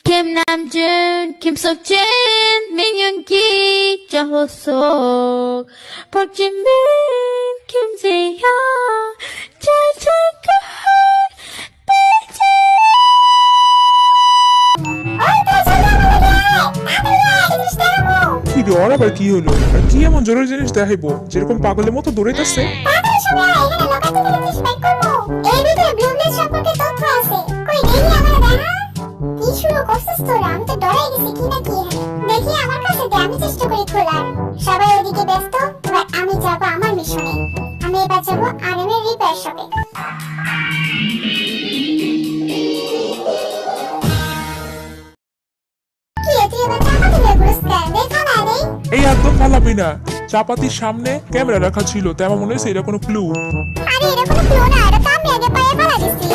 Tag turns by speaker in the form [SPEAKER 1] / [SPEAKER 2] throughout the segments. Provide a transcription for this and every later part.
[SPEAKER 1] Kim Namjoon, Kim Seokjin, Min Yoongi, Jung Ho-sok, Park Jin-min, Kim Jae-hyun, Jang Jae-kyun,
[SPEAKER 2] কি ওর আবার কি হলো? আর কি এমন জরুরি জিনিস দেখাইবো যেরকম পাগলের মতো দৌড়াইতেছে?
[SPEAKER 3] সবাই ওদিকে ব্যস্ত, এবার আমি যাব আমার মিশনে। আমি এবার যাব আরএম এর রিপেয়ার শপে।
[SPEAKER 2] এই একদম ফালাবি না, চাপাতির সামনে ক্যামেরা রাখা ছিল, তাই আমার মনে হয়েছে এটা কোনো ক্লু।
[SPEAKER 3] আরে এটা কোনো ক্লু না, এটা তো আমি আগে পায়ে ফেলা দিছি।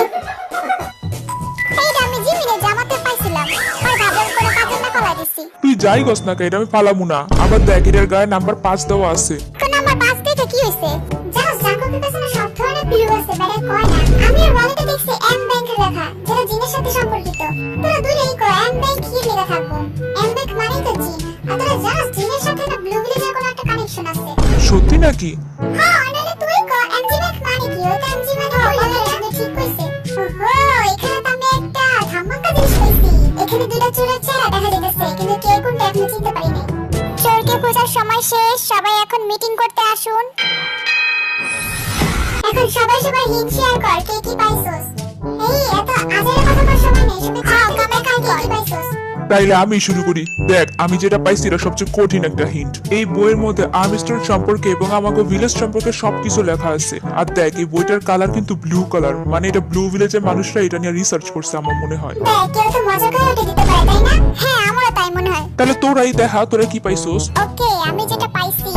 [SPEAKER 3] এইটা আমি জিমিনে জামাতে পাইছিলাম, আর ভাবলাম করে কাজে না ফেলা দিছি।
[SPEAKER 2] তুই যাই গস না, এটা আমি ফালামু না। আবার দেখ এর গায়ে নাম্বার 5 দেওয়া আছে।
[SPEAKER 3] কোন নাম্বার 5 দেখে কি হইছে? জানো জাঙ্কুকের কাছে না সব ধরনের ক্লু আছে, বেরে কয় না। আমি এর ওয়ালেটে দেখছি এম ব্যাংক লেখা, যেটা জিনের সাথে সম্পর্কিত। তোরা দূরেই কয় এম ব্যাংক কি লেখা থাকবো? এম ব্যাংক মানে তো জিন। আর তোরা জানো জিনের সাথে না ব্লু ভিলেজের কোনো একটা কানেকশন আছে।
[SPEAKER 2] সত্যি নাকি?
[SPEAKER 3] হ্যাঁ, আনালে তুই কয় এমজি ব্যাংক মানে কি? ওটা এমজি মানে বলে আমি ঠিক কইছে। ওহো, এখানে তো আমি একটা ধামাকা জিনিস পাইছি। এখানে দুটো চোরের চেহারা দেখা যাইতেছে, কিন্তু কে কোনটা এখনো চিনতে পারি নাই। চোরকে খোঁজার সময় শেষ, সবাই এখন মিটিং করতে আসুন। এখন সবাই হিন্ট শেয়ার কর, কে কি পাইছস? এই এত আজের কথা কর সময় নেই, শুধু কামে কাম কি পাইছস?
[SPEAKER 2] তাইলে আমি শুরু করি। দেখ আমি যেটা পাইছি এটা সবচেয়ে কঠিন একটা হিন্ট। এই বইয়ের মধ্যে আর্মস্ট্রং সম্পর্কে এবং আমাকে ভিলেজ সম্পর্কে সবকিছু লেখা আছে। আর দেখ এই বইটার কালার কিন্তু ব্লু কালার, মানে এটা ব্লু ভিলেজের মানুষরা এটা নিয়ে রিসার্চ করছে আমার মনে হয়।
[SPEAKER 3] দেখ কেউ তো মজা করে ওটা দিতে পারে, তাই না? হ্যাঁ, আমারও তাই মনে হয়।
[SPEAKER 2] তাহলে তোরাই দেখা, তোরা কি পাইছস?
[SPEAKER 3] ওকে, আমি যেটা পাইছি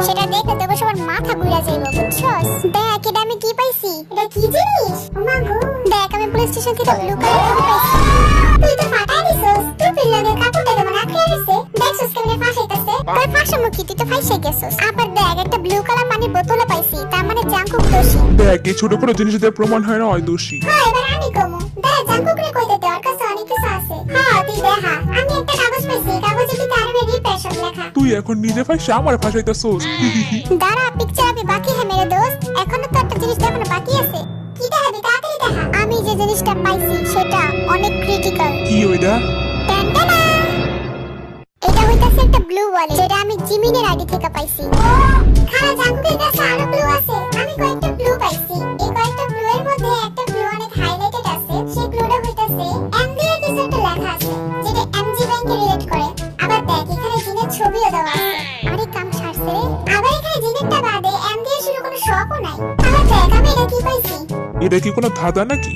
[SPEAKER 3] সেটা দেখে তোকে সবার মাথা ঘুরে যাইবো, বুঝছস? দেখ এটা আমি কি পাইছি। এটা কি জিনিস? ওমা গো, দেখ আমি পুলিশ স্টেশন থেকে ব্লু কালার পাইছি। তুই তো ফাটাই দিছস, তুই পিলারে কাপড়টা কেমন আটকে রইছে, দেখছস কেমনে ফাঁসাইতাছে। তোর ফাঁসামো কি, তুই তো ফাঁসে গেছস। আবার দেখ একটা ব্লু কালার পানির বোতলে পাইছি, তার মানে জাঙ্কুক দোষী।
[SPEAKER 2] দেখ এই ছোট ছোট জিনিস দিয়ে প্রমাণ হয় না হয় দোষী।
[SPEAKER 3] হ্যাঁ, এবার আমি কমু। দেখ জাঙ্কুকরে কইতে দে, ওর কাছে অনেক কিছু আছে। হ্যাঁ তুই দেখা, আমি একটা কাগজ পাইছি, কাগজে কি আরএম রিপেয়ার শপ লেখা।
[SPEAKER 2] তুই এখন নিজে ফাঁসা আমার ফাঁসাইতাছস।
[SPEAKER 3] দাঁড়া, পিকচার আমি বাকি হ্যাঁ মেরে দোস্ত, এখনো তো একটা জিনিস দেখানো বাকি আছে। কি দেখাবি, তাড়াতাড়ি দেখা। আমি যে জিনিসটা পাইছি সেটা অনেক ক্রিটিক্যাল।
[SPEAKER 2] কি ওইটা?
[SPEAKER 3] এটা হইতাছে একটা ব্লু ওয়ালেট, যেটা আমি জিমিনের আইডি থেকে পাইছি। খালা জাঙ্কুকের কাছে আরো ব্লু আছে, আমি কয়েকটা ব্লু পাইছি। এই কয়েকটা ব্লু এর মধ্যে একটা ব্লু অনেক হাইলাইটেড আছে, সেই ব্লুটা হইতাছে এমজি এর কিছু একটা লেখা আছে, যেটা এমজি ব্যাংকে রিলেট করে। আবার দেখ এখানে জিনের ছবিও দেওয়া আছে। আরে কাম ছাড়ছে রে। আবার এখানে জিনেরটা বাদে এমজি এর শুধু কোনো শপও নাই। আবার দেখ আমি এটা কি পাইছি।
[SPEAKER 2] এটা কি কোনো ধাঁধা নাকি?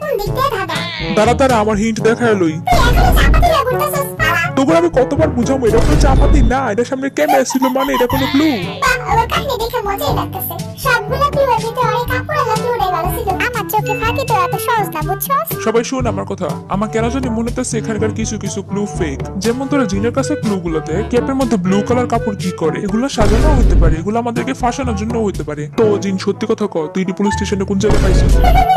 [SPEAKER 3] কোন দিক দিয়ে ধাঁধা?
[SPEAKER 2] দাঁড়া আমার হিন্ট দেখায় লই।
[SPEAKER 3] তুই এখনো চাপাতি ঘুরতেছস পালা।
[SPEAKER 2] তোকে আমি কতবার বুঝাবো এটা কোনো চাপাতি না, এটা সামনে ক্যামেরা ছিল মানে এটা কোনো ব্লু।
[SPEAKER 3] বাহ, ওর কাহিনী দেখে মজাই লাগতেছে। সবগুলা ব্লু এর ভিতরে অনেক কাপড় আর ব্লুটাই ভালো ছিল। আমার চোখে ফাঁকি তো এত সহজ না, বুঝছস?
[SPEAKER 2] সবাই শোন আমার কথা। আমার কেন জানি মনে হচ্ছে এখানকার কিছু কিছু ক্লু ফেক। যেমন তোরা জিনের কাছে ক্লু গুলোতে ক্যাপের মধ্যে ব্লু কালার কাপড় কি করে, এগুলো সাজানো হতে পারে, এগুলো আমাদেরকে ফাঁসানোর জন্য হতে পারে। তো জিন সত্যি কথা ক, তুই পুলিশ স্টেশনে কোন জায়গায় পাইছিস?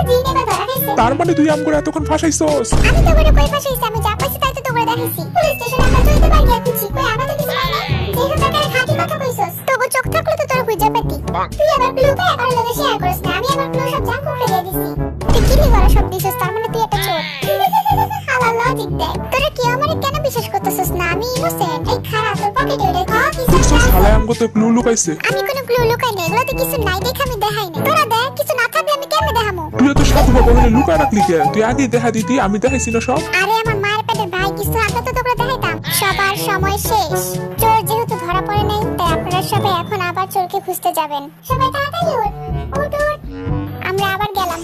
[SPEAKER 3] জিনে কথা রাখিস।
[SPEAKER 2] তার মানে তুই আমগরে এতক্ষণ ফাঁসাইছস?
[SPEAKER 3] আমি তো করে কই ফাঁসাইছি, আমি যা পাইছি তাই তো তোরে দেখাইছি। পুলিশ স্টেশনে আমরা চলতে পারি আর কিছু কই আমাদের কিছু নাই না। যেহেতু তাকে খাঁটি কথা কইছস, তবু চোখ থাকলে তো তোর খুঁজে পেতি। তুই আবার ব্লু পে আবার লগে শেয়ার করিস না, আমি আবার ব্লু সব জাঙ্কুকে দিয়ে দিছি। তুই কি লিগারা সব দিছস, তার মানে তুই একটা চোর। হালা লজিক দেখ। তোরা কি আমারে কেন বিশ্বাস করতেছস না আমি ইনোসেন্ট? এই খারাপ তোর পকেটে ওটা কিছু
[SPEAKER 2] বুঝছস শালা আমগো তো ক্লু লুকাইছে।
[SPEAKER 3] আমি কোনো ক্লু লুকাই নাই, এগুলোতে কিছু নাই দেখে আমি দেখাই নাই। তোরা দেখ কিছু না থাকলে আমি কেমনে দেখামু?
[SPEAKER 2] তুই তো সাধু বাবা বলে লুকায় রাখলি কে? তুই আগে দেখা দিতি, আমি দেখাইছি না সব।
[SPEAKER 3] আরে আমার মায়ের পেটের ভাই, কিছু আগে তো তোকে দেখাইতাম। সবার সময় শেষ। চোর যেহেতু ধরা পড়ে নাই, তাই আপনারা সবাই এখন আবার চোরকে খুঁজতে যাবেন। সবাই তাড়াতাড়ি উঠ উঠ উঠ। আমরা আবার গেলাম।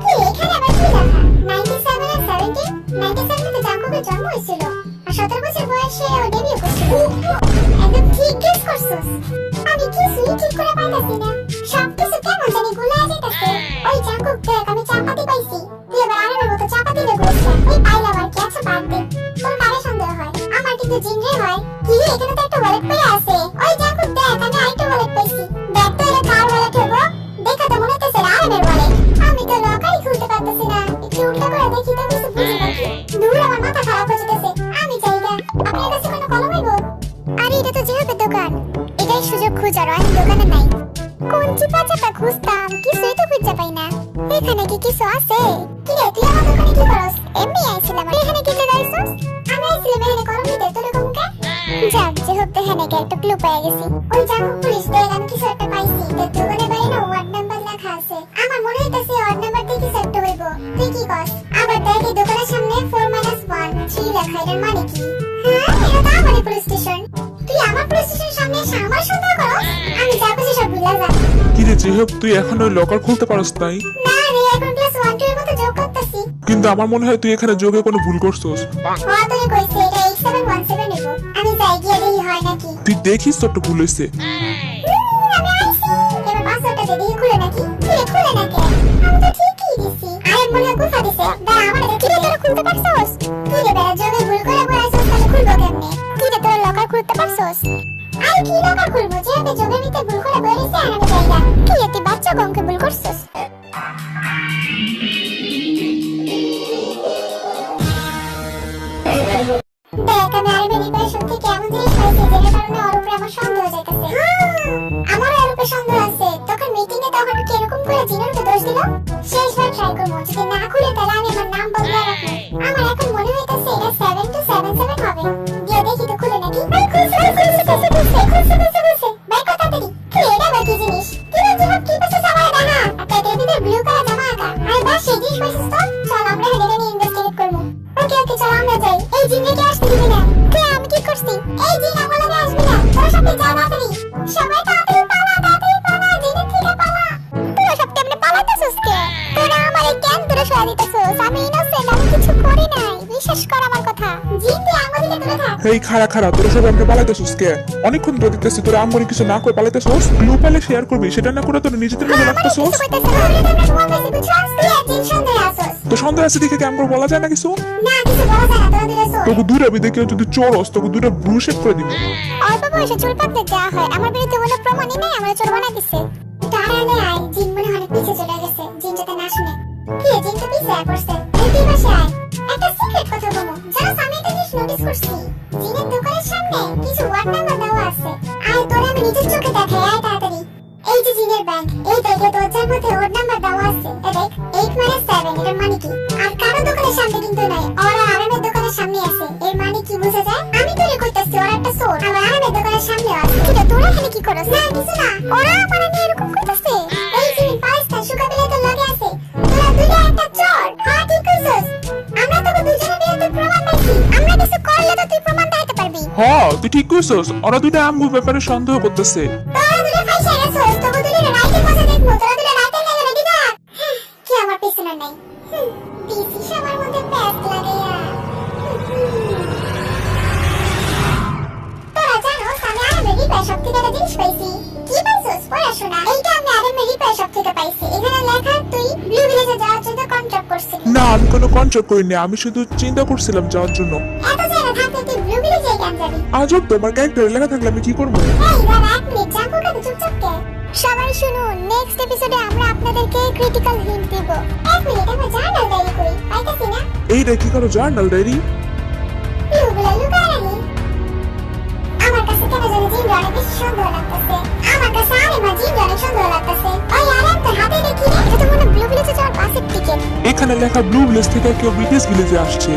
[SPEAKER 3] কি এখানে আবার কি লেখা? 97 আর 70? 97 তে জাঙ্কুকের জন্ম হয়েছিল আর 17 বছর বয়সে ও ডেবিউ করছিল। একদম ঠিক গেস করছস। আমি কিছুই ঠিক করে পাইতাছি না, সবকিছু কেমন জানি গুলায় যাইতাছে। ওই জাঙ্কুক দেখ, আমি চাপাতি পাইছি। তুই এবার আরেকবার মতো চাপাতি দিয়ে ঘুরছিস। ওই পাইলাম আর কি, আচ্ছা বাদ দে। তোর কারে সন্দেহ হয়? আমার কিন্তু জিনরে হয়। কি এখানে তো একটা ওয়ালেট পড়ে আছে। ওই জাঙ্কুক দেখ, আমি আরেকটা ওয়ালেট পাইছি। দেখ তো এটা কার ওয়ালেট হবো? দেখা তো মনে হচ্ছে আরেমের ওয়ালেট। আমি তো লকারই খুলতে পারতেছি না। একটু উল্টা করে দেখি তো কিছু বুঝি নাকি। দূর আমার একটা ক্লু পেয়ে গেছি। ওই জামু পুলিশ দেখ আমি কিছু একটা পাইছি। তো দোকানে বাইরে না ওয়ার্ড নাম্বার লেখা আছে। আমার মনে হইতাছে ওয়ার্ড নাম্বার দিয়ে কিছু একটা হইব। তুই কি কস? আবার দেখ এই দোকানের সামনে 4-1 3 লেখা, এটার মানে কি? হ্যাঁ, এটা তো আমারই পুলিশ স্টেশন। তুই আমার পুলিশ স্টেশনের সামনে এসে আমার সন্দেহ করো? আমি যা বুঝি সব ভুলে যাই।
[SPEAKER 2] কি রে জিহাব, তুই এখন ওই লকার খুলতে পারস নাই?
[SPEAKER 3] না রে, এখন ক্লাস 1-2 এর মতো যোগ করতেছি।
[SPEAKER 2] কিন্তু আমার মনে হয় তুই এখানে যোগে কোনো ভুল করছস।
[SPEAKER 3] হ্যাঁ, তুই কইছিস এটা 8717 নেব। আমি যাই গিয়ে দেখি হয় নাকি।
[SPEAKER 2] তুই দেখিস তো একটু ভুল হইছে।
[SPEAKER 3] আমি আইছি। এবার পাসওয়ার্ডটা দে, দেখি খুলে নাকি। খুলে নাকি? আমি তো ঠিকই দিছি। আরে মনে হয় গুফা দিছে। দাঁড়া, আমার দেখি রে, তোরা খুলতে পারছস? তুই রে বেটা যোগে ভুল করে বলাইছস, তাহলে খুলবো কেমনে? তুই রে তোর লকার খুলতে পারছস? আরে কি লকার খুলবো? যে আমি যোগের ভিতরে ভুল করে বলাইছি আর আমি যাই না। কি রে তুই বাচ্চা কমকে ভুল করছস? দেখ আমি আরবি রিপারেশন থেকে এমন জিনিস পাইছি যেটার কারণে ওর উপরে আমার সন্দেহ যাইতেছে। আমারও এর উপরে সন্দেহ আছে। তখন মিটিং এ তখন কি এরকম করে জিনের উপরে দোষ দিল? শেষবার ট্রাই করবো, যদি না খুলে তাহলে আমি আমার নাম বদলে রাখবো। আমার এখন মনে হইতাছে এটা 7277 হবে। দিয়ে দেখি তো খুলে নাকি। খুলছে। ভাই কথা তাড়াতাড়ি। কি এটা আবার কি জিনিস? কি রে জিহাব, কি পাইছিস আমার দেখা? একটা টেবিলের ব্লু কালার জামা আঁকা। আরে বাস সেই জিনিস পাইছিস তো? চল আমরা এটা নিয়ে ইনভেস্টিগেট করবো। ওকে চল আমরা যাই। এই জিনকে আসতে দিবি না। কে আমি কি করছি? এই জিন আমার লগে আসবি না। তোরা সব যা তাড়াতাড়ি। সবাই তাড়াতাড়ি পালা, জিনের থেকে পালা। তোরা সব কেমনে পালাতেছস কে? তোরা আমারে কেন তোরা সরা দিতেছস? আমি ইনোসেন্ট, আমি কিছু করি নাই। বিশ্বাস কর আমার কথা। জিন তুই আমার দিকে দূরে থাক।
[SPEAKER 2] এই খাড়া তোরা সব আমাকে পালাইতেছস কে? অনেকক্ষণ ধরে দেখতেছি তোরা আমগরে কিছু না করে পালাইতেছস। গ্লু পাইলে শেয়ার করবি, সেটা না করে তোরা নিজেদের মধ্যে রাখতেছস। তো সন্দেহ আছে দেখে কি আমগরে বলা যায় না কিছু?
[SPEAKER 3] না কিছু বলা যায় না, তোরা দূরে সর।
[SPEAKER 2] তোকে দূরে আমি দেখে যদি চোরস তোকে দূরে ব্লু শেপ করে দিবি।
[SPEAKER 3] অল্প বয়সে চুল পাকতে দেওয়া হয়, আমার বিরুদ্ধে কোনো প্রমাণই নেই, আমার চোর বানাই দিছে। তাহলে আয়, জিন মনে হয় পিছে চলে গেছে, জিন যাতে না শুনে। কি জিন তো পিছে পড়ছে। এই তুই পাশে আয়, একটা সিক্রেট কথা বলবো। জানো আমি একটা জিনিস নোটিস করছি, জিনের দোকানের সামনে কিছু ওয়ার্ড নাম্বার দেওয়া আছে। আয় তোরা আমি নিজের চোখে দেখাই, আয় তাড়াতাড়ি। এই যে জিনের ব্যাংক, এই দেখে দরজার মধ্যে ওয়ার্ড নাম্বার দেওয়া আছে। দেখ 8-7, এর মানে কি? আর কারো দোকানের সামনে কিন্তু নাই, ওরা আরামের দোকানের সামনে আছে। এর মানে কি বোঝা যায়? আমি তৈরি করতেছি ওরা একটা চোর, আবার আরামের দোকানের সামনে আছে। কিন্তু তোরা এখানে কি করছ? না কিছু না, ওরা আমার নিয়ে এরকম করতেছে। এই জিন পাঁচটা সুকা বিলে তো লাগে আছে। তোরা দুইটা একটা চোর। হ্যাঁ ঠিক কইছস, আমরা তো দুজনের বিরুদ্ধে প্রমাণ পাইছি। আমরা কিছু করলে তো তুই প্রমাণ দিতে পারবি।
[SPEAKER 2] হ্যাঁ তুই ঠিক কইছস, ওরা দুইটা আমগো ব্যাপারে সন্দেহ করতেছে।
[SPEAKER 3] তোরা দুইটা ফাইসা গেছস, তোকে দুইটা রাইতে বসে দেখবো। তোরা দুইটা রাইতে গেলে রেডি থাক। কি আমার পিছনে নাই? পিসি সবার মধ্যে প্যাচ লাগে। তোরা জানোস আমি আরামের রিপেয়ার শপ থেকে একটা জিনিস পাইছি। কি পাইছস? পড়াশোনা। এইটা আমি আরামের রিপেয়ার শপ থেকে পাইছি। এখানে লেখা তুই ব্লু ভিলেজে যাওয়ার জন্য কন্ট্রাক্ট করছিস।
[SPEAKER 2] না আমি কোনো কন্ট্রাক্ট করিনি, আমি শুধু চিন্তা করছিলাম যাওয়ার জন্য।
[SPEAKER 3] এত জায়গা থাকতে তুই ব্লু ভিলেজে কেন যাবি?
[SPEAKER 2] আজব, তোমার ক্যারেক্টার লেখা থাকলে আমি কি করবো?
[SPEAKER 3] এই দাঁড়া এক মিনিট, জাঙ্গু কাছে চুপচাপ কে? সবাই শুনুন, নেক্সট এপিসোডে আমরা আপনাদেরকে ক্রিটিক্যাল হিন্ট দেব। এক মিনিট, আমরা জার্নাল ডায়েরি করি, পাইতাছি না?
[SPEAKER 2] এই রে কি করো জার্নাল ডায়েরি?
[SPEAKER 3] ক্লুগুলো লুকায় রাখি। আমার কাছে কেন জানি জিনরা অনেক বেশি সন্দেহ লাগতেছে। আমার কাছে আরেমা জিনরা অনেক সন্দেহ লাগতেছে। ওই আরেম তোর হাতে দেখি রে, এটা তো মনে ব্লু ভিলেজে যাওয়ার বাসের টিকিট।
[SPEAKER 2] এখানে লেখা ব্লু ভিলেজ থেকে কেউ ব্রিটিশ ভিলেজে আসছে।